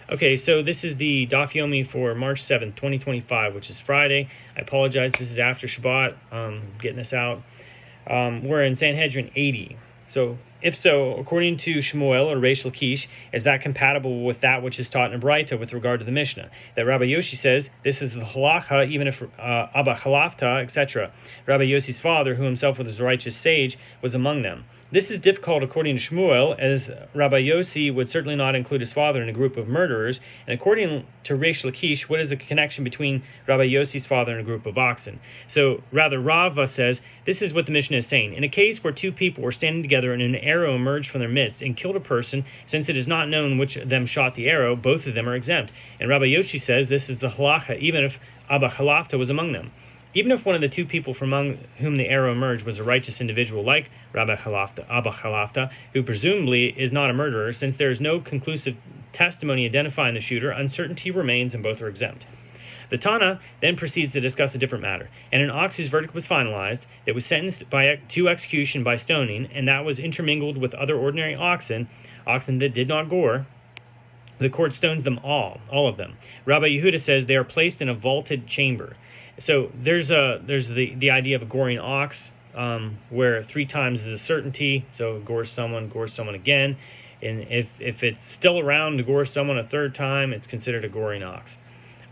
Okay, so this is the Daf Yomi for March 7th, 2025, which is Friday. I apologize, this is after Shabbat, getting this out. We're in Sanhedrin 80. So, if so, according to Shmuel or Reish Lakish, is that compatible with that which is taught in Braita with regard to the Mishnah? That Rabbi Yoshi says, this is the halacha, even if Abba Halafta, etc. Rabbi Yossi's father, who himself was a righteous sage, was among them. This is difficult according to Shmuel, as Rabbi Yossi would certainly not include his father in a group of murderers, and according to Reish Lakish, what is the connection between Rabbi Yossi's father and a group of oxen? So, rather, Rava says, this is what the Mishnah is saying. In a case where two people were standing together and an arrow emerged from their midst and killed a person, since it is not known which of them shot the arrow, both of them are exempt. And Rabbi Yossi says this is the halacha, even if Abba Halafta was among them. Even if one of the two people from among whom the arrow emerged was a righteous individual like Abba Halafta, who presumably is not a murderer, since there is no conclusive testimony identifying the shooter, uncertainty remains and both are exempt. The Tana then proceeds to discuss a different matter. And an ox whose verdict was finalized, that was sentenced to execution by stoning, and that was intermingled with other ordinary oxen that did not gore, the court stoned them all of them. Rabbi Yehuda says they are placed in a vaulted chamber. So there's the idea of a goring ox, where 3 times is a certainty. So gores someone again, and if it's still around to gore someone a 3rd time, it's considered a goring ox.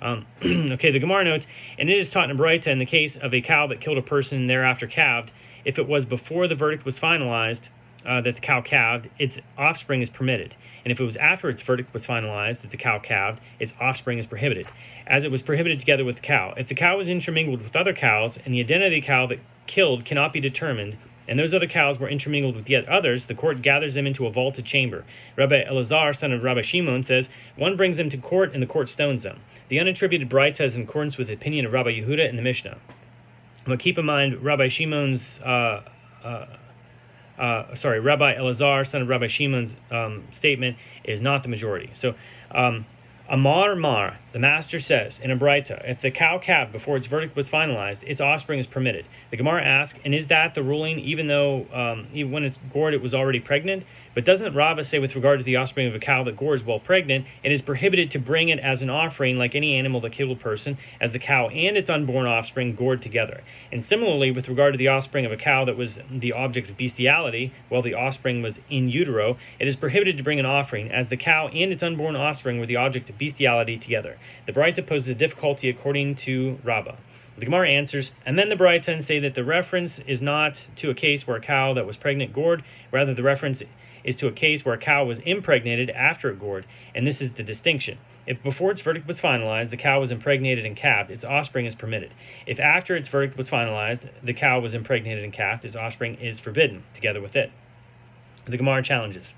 Okay, the Gemara notes, and it is taught in Braita in the case of a cow that killed a person and thereafter calved, if it was before the verdict was finalized that the cow calved, its offspring is permitted. And if it was after its verdict was finalized that the cow calved, its offspring is prohibited, as it was prohibited together with the cow. If the cow was intermingled with other cows, and the identity of the cow that killed cannot be determined, and those other cows were intermingled with yet others, the court gathers them into a vaulted chamber. Rabbi Elazar, son of Rabbi Shimon, says, one brings them to court, and the court stones them. The unattributed Braita is in accordance with the opinion of Rabbi Yehuda and the Mishnah. But keep in mind, Rabbi Elazar, son of Rabbi Shimon's statement is not the majority. So, Amar Mar, the master says in a Braita, if the cow calved before its verdict was finalized, its offspring is permitted. The Gemara asks, and is that the ruling even though even when it's gored it was already pregnant? But doesn't Rava say with regard to the offspring of a cow that gores while pregnant, it is prohibited to bring it as an offering like any animal that killed a person, as the cow and its unborn offspring gored together? And similarly, with regard to the offspring of a cow that was the object of bestiality, while the offspring was in utero, it is prohibited to bring an offering, as the cow and its unborn offspring were the object of bestiality together. The Braita poses a difficulty according to Rava. The Gemara answers, amend the Braita and say that the reference is not to a case where a cow that was pregnant gored, rather the reference is to a case where a cow was impregnated after it gored, and this is the distinction. If before its verdict was finalized, the cow was impregnated and calved, its offspring is permitted. If after its verdict was finalized, the cow was impregnated and calved, its offspring is forbidden, together with it. The Gemara challenges.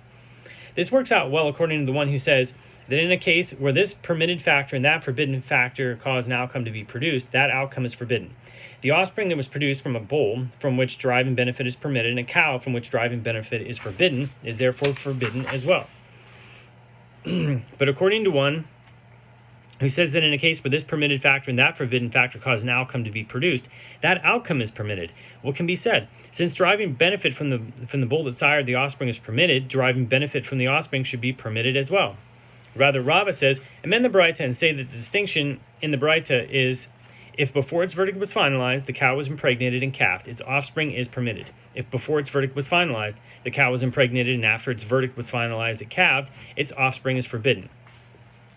This works out well according to the one who says that in a case where this permitted factor and that forbidden factor cause an outcome to be produced, that outcome is forbidden. The offspring that was produced from a bull, from which deriving benefit is permitted, and a cow from which deriving benefit is forbidden, is therefore forbidden as well. But according to one who says that in a case where this permitted factor and that forbidden factor cause an outcome to be produced, that outcome is permitted. What can be said? Since deriving benefit from the bull that sired the offspring is permitted, deriving benefit from the offspring should be permitted as well. Rather, Rava says, amend the Braita and say that the distinction in the Braita is, if before its verdict was finalized, the cow was impregnated and calved, its offspring is permitted. If before its verdict was finalized, the cow was impregnated and after its verdict was finalized it calved, its offspring is forbidden.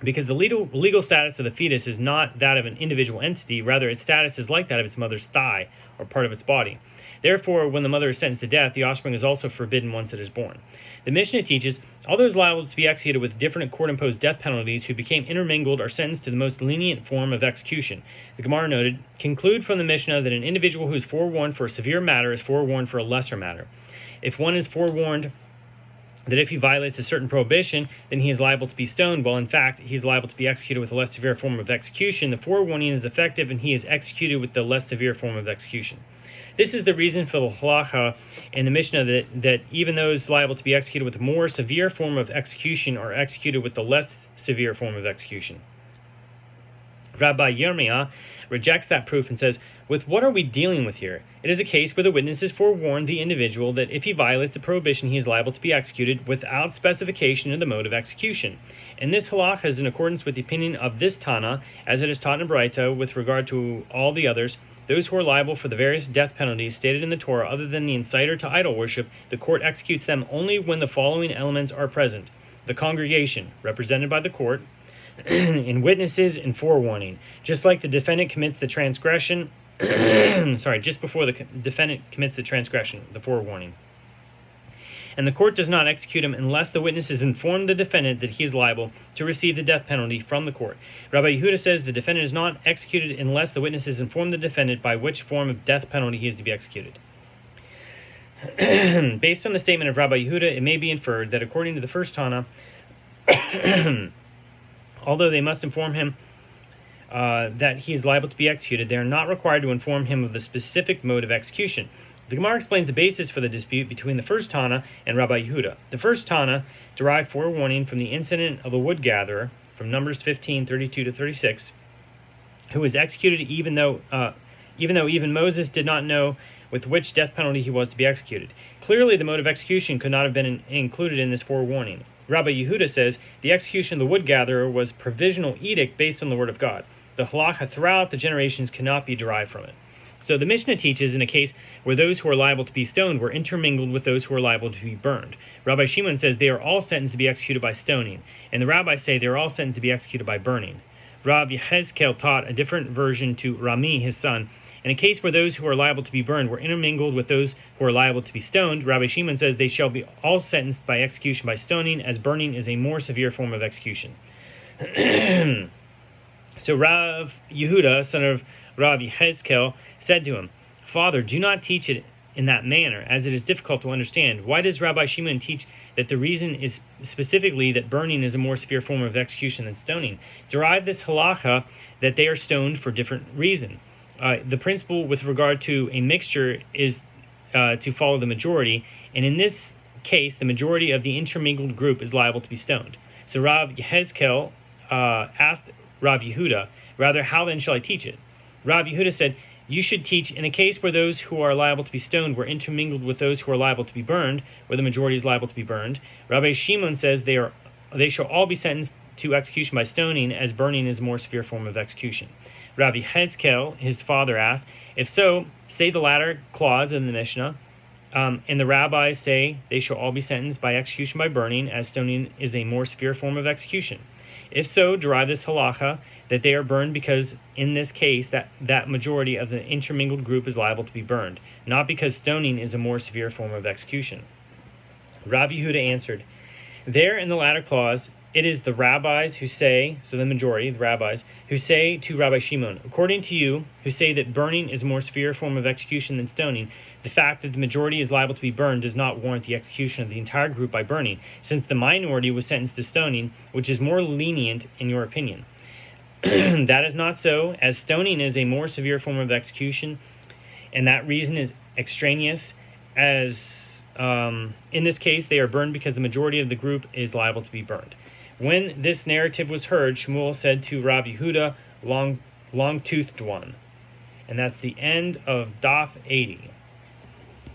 Because the legal status of the fetus is not that of an individual entity, rather its status is like that of its mother's thigh, or part of its body. Therefore, when the mother is sentenced to death, the offspring is also forbidden once it is born. The Mishnah teaches, all those liable to be executed with different court-imposed death penalties who became intermingled are sentenced to the most lenient form of execution. The Gemara noted, conclude from the Mishnah that an individual who is forewarned for a severe matter is forewarned for a lesser matter. If one is forewarned that if he violates a certain prohibition, then he is liable to be stoned, while in fact he is liable to be executed with a less severe form of execution, the forewarning is effective and he is executed with the less severe form of execution. This is the reason for the halacha in the Mishnah that even those liable to be executed with a more severe form of execution are executed with the less severe form of execution. Rabbi Yomi rejects that proof and says, with what are we dealing with here? It is a case where the witnesses forewarned the individual that if he violates the prohibition, he is liable to be executed without specification of the mode of execution. And this halach is in accordance with the opinion of this Tana, as it is taught in Braita with regard to all the others. Those who are liable for the various death penalties stated in the Torah, other than the inciter to idol worship, the court executes them only when the following elements are present: the congregation, represented by the court, in witnesses and forewarning. Just like the defendant commits the transgression, just before the defendant commits the transgression, the forewarning. And the court does not execute him unless the witnesses inform the defendant that he is liable to receive the death penalty from the court. Rabbi Yehuda says the defendant is not executed unless the witnesses inform the defendant by which form of death penalty he is to be executed. Based on the statement of Rabbi Yehuda, it may be inferred that according to the first Tana, although they must inform him that he is liable to be executed, they are not required to inform him of the specific mode of execution. The Gemara explains the basis for the dispute between the first Tana and Rabbi Yehuda. The first Tana derived forewarning from the incident of the wood gatherer from Numbers 15:32-36, who was executed even though Moses did not know with which death penalty he was to be executed. Clearly, the mode of execution could not have been included in this forewarning. Rabbi Yehuda says the execution of the wood gatherer was provisional edict based on the word of God. The halacha throughout the generations cannot be derived from it. So the Mishnah teaches in a case where those who are liable to be stoned were intermingled with those who are liable to be burned. Rabbi Shimon says they are all sentenced to be executed by stoning, and the rabbis say they are all sentenced to be executed by burning. Rav Yehezkel taught a different version to Rami, his son. In a case where those who are liable to be burned were intermingled with those who are liable to be stoned, Rabbi Shimon says they shall be all sentenced by execution by stoning, as burning is a more severe form of execution. So Rav Yehuda, son of Rav Yehezkel, said to him, Father, do not teach it in that manner, as it is difficult to understand. Why does Rabbi Shimon teach that the reason is specifically that burning is a more severe form of execution than stoning? Derive this halacha that they are stoned for different reason. The principle with regard to a mixture is to follow the majority, and in this case, the majority of the intermingled group is liable to be stoned. So Rav Yehezkel asked Rav Yehuda, rather, how then shall I teach it? Rav Yehuda said, you should teach in a case where those who are liable to be stoned were intermingled with those who are liable to be burned, where the majority is liable to be burned. Rabbi Shimon says they shall all be sentenced to execution by stoning, as burning is a more severe form of execution. Rabbi Yehezkel, his father, asked, if so, say the latter clause in the Mishnah, and the rabbis say they shall all be sentenced by execution by burning, as stoning is a more severe form of execution. If so, derive this halacha that they are burned because in this case that majority of the intermingled group is liable to be burned, not because stoning is a more severe form of execution. Rav Yehuda answered, there in the latter clause, it is the rabbis who say, so the majority, the rabbis, who say to Rabbi Shimon, according to you, who say that burning is a more severe form of execution than stoning, the fact that the majority is liable to be burned does not warrant the execution of the entire group by burning, since the minority was sentenced to stoning, which is more lenient in your opinion. That is not so, as stoning is a more severe form of execution, and that reason is extraneous, as in this case they are burned because the majority of the group is liable to be burned. When this narrative was heard, Shmuel said to Rav Yehuda, long-toothed one. And that's the end of Daf 80.